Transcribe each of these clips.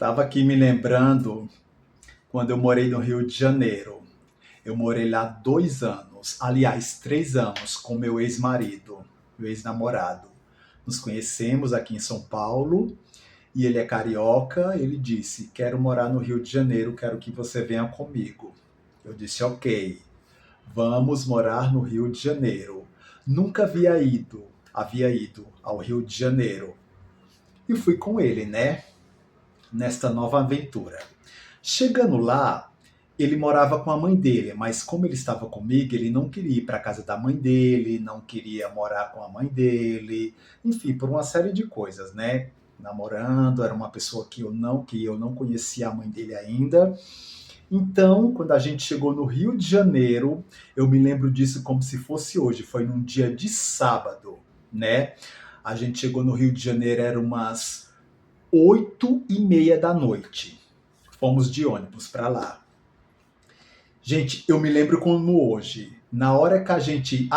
Tava aqui me lembrando quando eu morei no Rio de Janeiro. Eu morei lá 2 anos, aliás, 3 anos, com meu ex-marido, meu ex-namorado. Nos conhecemos aqui em São Paulo e ele é carioca. Ele disse: Quero morar no Rio de Janeiro, quero que você venha comigo. Eu disse: Ok, vamos morar no Rio de Janeiro. Nunca havia ido ao Rio de Janeiro. E fui com ele, né? Nesta nova aventura. Chegando lá, ele morava com a mãe dele, mas como ele estava comigo, ele não queria ir para a casa da mãe dele, não queria morar com a mãe dele, enfim, por uma série de coisas, né? Namorando, era uma pessoa que eu não conhecia a mãe dele ainda. Então, quando a gente chegou no Rio de Janeiro, eu me lembro disso como se fosse hoje, foi num dia de sábado, né? A gente chegou no Rio de Janeiro, era umas 8h30 da noite. Fomos de ônibus para lá. Gente, eu me lembro como hoje. Na hora que a gente.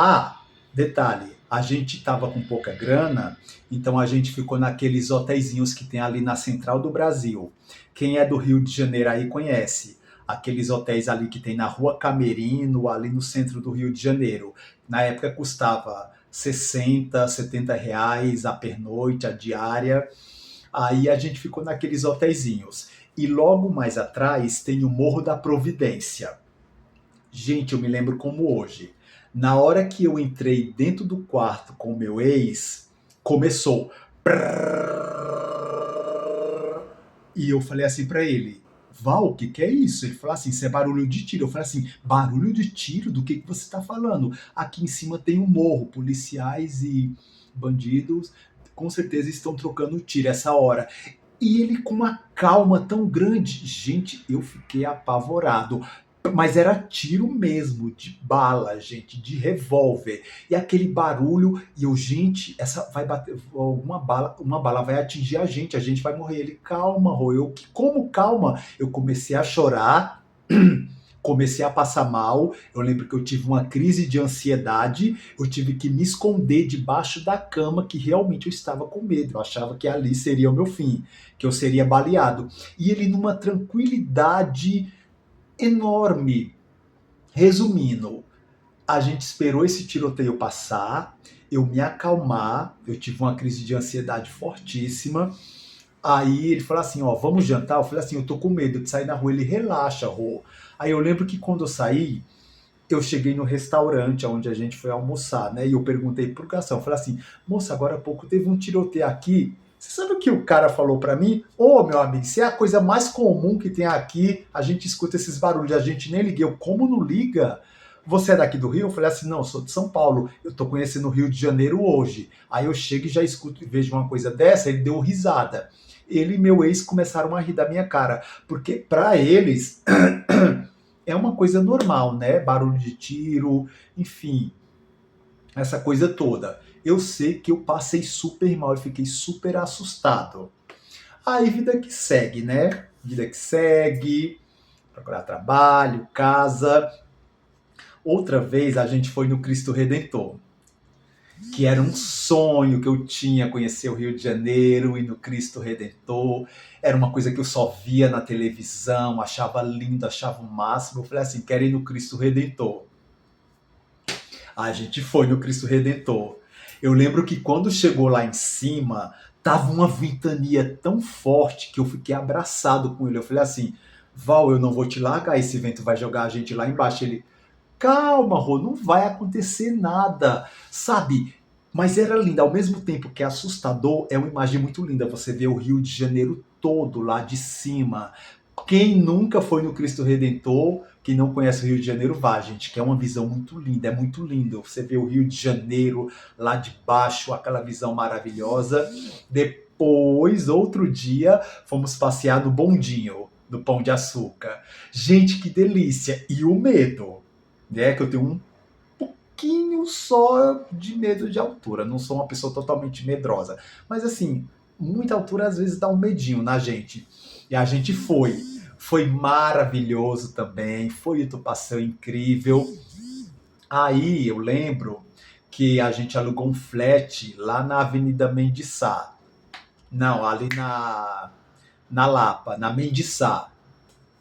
Detalhe, a gente tava com pouca grana, então a gente ficou naqueles hotéisinhos que tem ali na Central do Brasil. Quem é do Rio de Janeiro aí conhece. Aqueles hotéis ali que tem na Rua Camerino, ali no centro do Rio de Janeiro. Na época custava 60, R$ 70 a pernoite, a diária. Aí a gente ficou naqueles hotéisinhos. E logo mais atrás tem o Morro da Providência. Gente, eu me lembro como hoje. Na hora que eu entrei dentro do quarto com o meu ex, começou. E eu falei assim pra ele: Val, o que que é isso? Ele falou assim: isso é barulho de tiro. Eu falei assim: barulho de tiro? Do que você tá falando? Aqui em cima tem um morro, policiais e bandidos com certeza estão trocando tiro essa hora. E ele com uma calma tão grande, gente, eu fiquei apavorado. Mas era tiro mesmo, de bala, gente, de revólver. E aquele barulho, e eu, gente, essa vai bater, uma bala vai atingir a gente vai morrer. Ele, calma, Rô, como calma? Eu comecei a chorar, comecei a passar mal. Eu lembro que eu tive uma crise de ansiedade, eu tive que me esconder debaixo da cama, que realmente eu estava com medo. Eu achava que ali seria o meu fim, que eu seria baleado. E ele numa tranquilidade enorme. Resumindo, a gente esperou esse tiroteio passar, eu me acalmar, eu tive uma crise de ansiedade fortíssima. Aí ele falou assim: Ó, vamos jantar? Eu falei assim: Eu tô com medo de sair na rua. Ele, relaxa, Rô. Aí eu lembro que quando eu saí, eu cheguei no restaurante onde a gente foi almoçar, né? E eu perguntei pro garçom, eu falei assim: Moça, agora há pouco teve um tiroteio aqui. Você sabe o que o cara falou pra mim? Ô, meu amigo, isso é a coisa mais comum que tem aqui. A gente escuta esses barulhos, a gente nem liga. Eu, como não liga? Você é daqui do Rio? Eu falei assim: Não, eu sou de São Paulo. Eu tô conhecendo o Rio de Janeiro hoje. Aí eu chego e já escuto e vejo uma coisa dessa. Ele deu risada. Ele e meu ex começaram a rir da minha cara, porque pra eles é uma coisa normal, né? Barulho de tiro, enfim, essa coisa toda. Eu sei que eu passei super mal e fiquei super assustado. Aí vida que segue, né? Vida que segue, procurar trabalho, casa. Outra vez a gente foi no Cristo Redentor, que era um sonho que eu tinha, conhecer o Rio de Janeiro e no Cristo Redentor. Era uma coisa que eu só via na televisão, achava lindo, achava o máximo. Eu falei assim: quero ir no Cristo Redentor. A gente foi no Cristo Redentor. Eu lembro que quando chegou lá em cima, tava uma ventania tão forte que eu fiquei abraçado com ele. Eu falei assim: Val, eu não vou te largar, esse vento vai jogar a gente lá embaixo. Ele, calma, Rô, não vai acontecer nada, sabe? Mas era linda, ao mesmo tempo que é assustador, é uma imagem muito linda. Você vê o Rio de Janeiro todo lá de cima. Quem nunca foi no Cristo Redentor, que não conhece o Rio de Janeiro, vá, gente, que é uma visão muito linda, é muito lindo. Você vê o Rio de Janeiro lá de baixo, aquela visão maravilhosa. Depois, outro dia, fomos passear no bondinho, do Pão de Açúcar. Gente, que delícia! E o medo, né? Que eu tenho um pouquinho só de medo de altura. Não sou uma pessoa totalmente medrosa. Mas assim, muita altura às vezes dá um medinho na gente. E a gente foi. Foi maravilhoso também. Foi um passeio incrível. Aí eu lembro que a gente alugou um flat lá na Avenida Mendiçá. Não, ali na Lapa, na Mendiçá.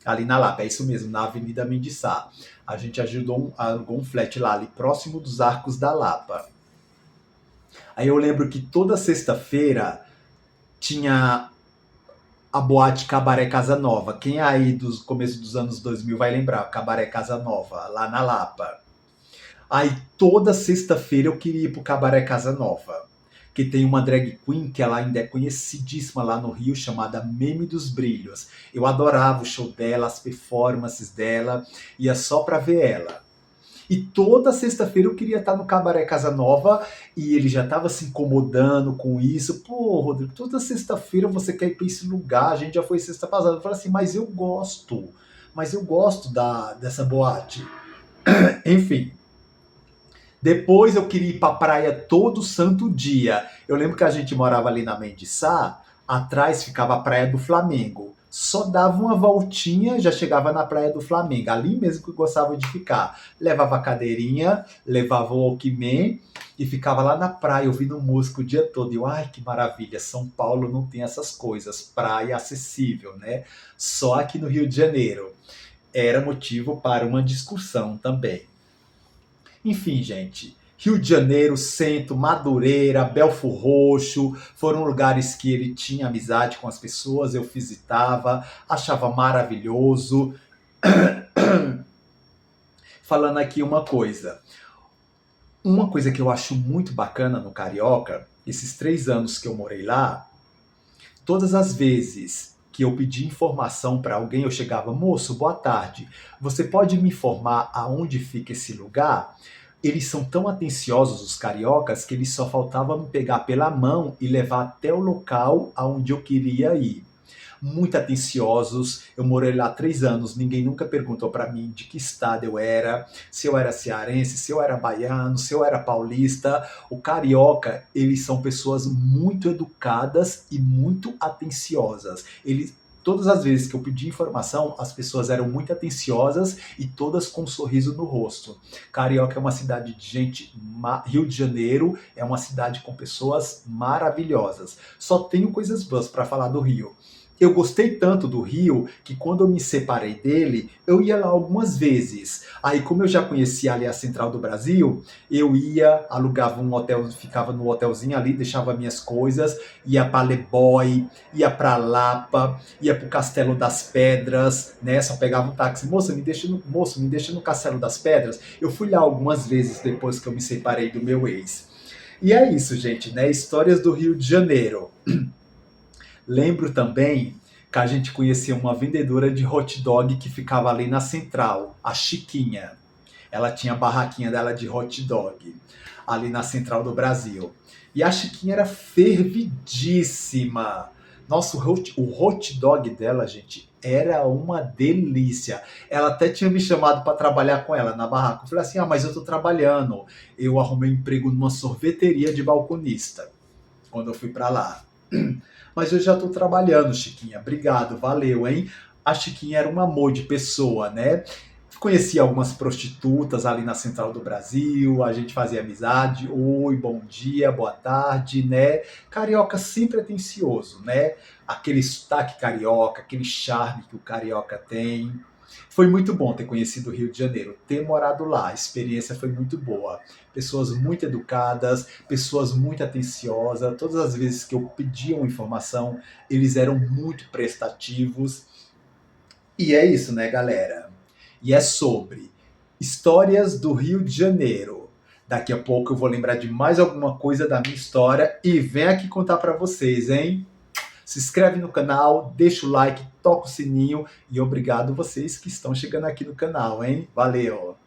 Ali na Lapa, é isso mesmo, na Avenida Mendiçá. A gente alugou um flat lá, ali próximo dos Arcos da Lapa. Aí eu lembro que toda sexta-feira tinha a boate Cabaré Casa Nova. Quem aí dos começo dos anos 2000 vai lembrar, Cabaré Casa Nova, lá na Lapa. Aí toda sexta-feira eu queria ir pro Cabaré Casa Nova, que tem uma drag queen que ela ainda é conhecidíssima lá no Rio, chamada Meme dos Brilhos. Eu adorava o show dela, as performances dela, ia só pra ver ela. E toda sexta-feira eu queria estar no Cabaré Casa Nova e ele já estava se incomodando com isso. Pô, Rodrigo, toda sexta-feira você quer ir para esse lugar, a gente já foi sexta passada. Eu falei assim, mas eu gosto dessa boate. Enfim, depois eu queria ir pra praia todo santo dia. Eu lembro que a gente morava ali na Mendiçá, atrás ficava a Praia do Flamengo. Só dava uma voltinha, já chegava na Praia do Flamengo. Ali mesmo que eu gostava de ficar. Levava a cadeirinha, levava o Walkman e ficava lá na praia ouvindo música o dia todo. E eu, ai que maravilha, São Paulo não tem essas coisas. Praia acessível, né? Só aqui no Rio de Janeiro. Era motivo para uma discussão também. Enfim, gente, Rio de Janeiro, Centro, Madureira, Belford Roxo, foram lugares que ele tinha amizade com as pessoas, eu visitava, achava maravilhoso. Falando aqui uma coisa que eu acho muito bacana no Carioca, esses 3 anos que eu morei lá, todas as vezes que eu pedi informação para alguém, eu chegava, moço, boa tarde, você pode me informar aonde fica esse lugar? Eles são tão atenciosos, os cariocas, que eles só faltava me pegar pela mão e levar até o local aonde eu queria ir. Muito atenciosos, eu morei lá 3 anos, ninguém nunca perguntou para mim de que estado eu era, se eu era cearense, se eu era baiano, se eu era paulista. O carioca, eles são pessoas muito educadas e muito atenciosas. Eles Todas as vezes que eu pedi informação, as pessoas eram muito atenciosas e todas com um sorriso no rosto. Carioca é uma cidade de gente, Rio de Janeiro é uma cidade com pessoas maravilhosas. Só tenho coisas boas para falar do Rio. Eu gostei tanto do Rio que quando eu me separei dele, eu ia lá algumas vezes. Aí, como eu já conhecia ali a Central do Brasil, eu ia, alugava um hotel, ficava no hotelzinho ali, deixava minhas coisas, ia para Leboy, ia para Lapa, ia para o Castelo das Pedras, né? Só pegava um táxi, moço, me deixa no Castelo das Pedras. Eu fui lá algumas vezes depois que eu me separei do meu ex. E é isso, gente, né? Histórias do Rio de Janeiro. Lembro também que a gente conhecia uma vendedora de hot dog que ficava ali na Central, a Chiquinha. Ela tinha a barraquinha dela de hot dog ali na Central do Brasil. E a Chiquinha era fervidíssima. Nossa, o hot dog dela, gente, era uma delícia. Ela até tinha me chamado para trabalhar com ela na barraca. Eu falei assim: ah, mas eu tô trabalhando. Eu arrumei um emprego numa sorveteria de balconista quando eu fui para lá. Mas eu já estou trabalhando, Chiquinha. Obrigado, valeu, hein? A Chiquinha era um amor de pessoa, né? Conheci algumas prostitutas ali na Central do Brasil, a gente fazia amizade, oi, bom dia, boa tarde, né? Carioca sempre atencioso, né? Aquele sotaque carioca, aquele charme que o carioca tem. Foi muito bom ter conhecido o Rio de Janeiro, ter morado lá, a experiência foi muito boa. Pessoas muito educadas, pessoas muito atenciosas. Todas as vezes que eu pedia uma informação, eles eram muito prestativos. E é isso, né, galera? E é sobre histórias do Rio de Janeiro. Daqui a pouco eu vou lembrar de mais alguma coisa da minha história e venho aqui contar para vocês, hein? Se inscreve no canal, deixa o like, toca o sininho e obrigado vocês que estão chegando aqui no canal, hein? Valeu!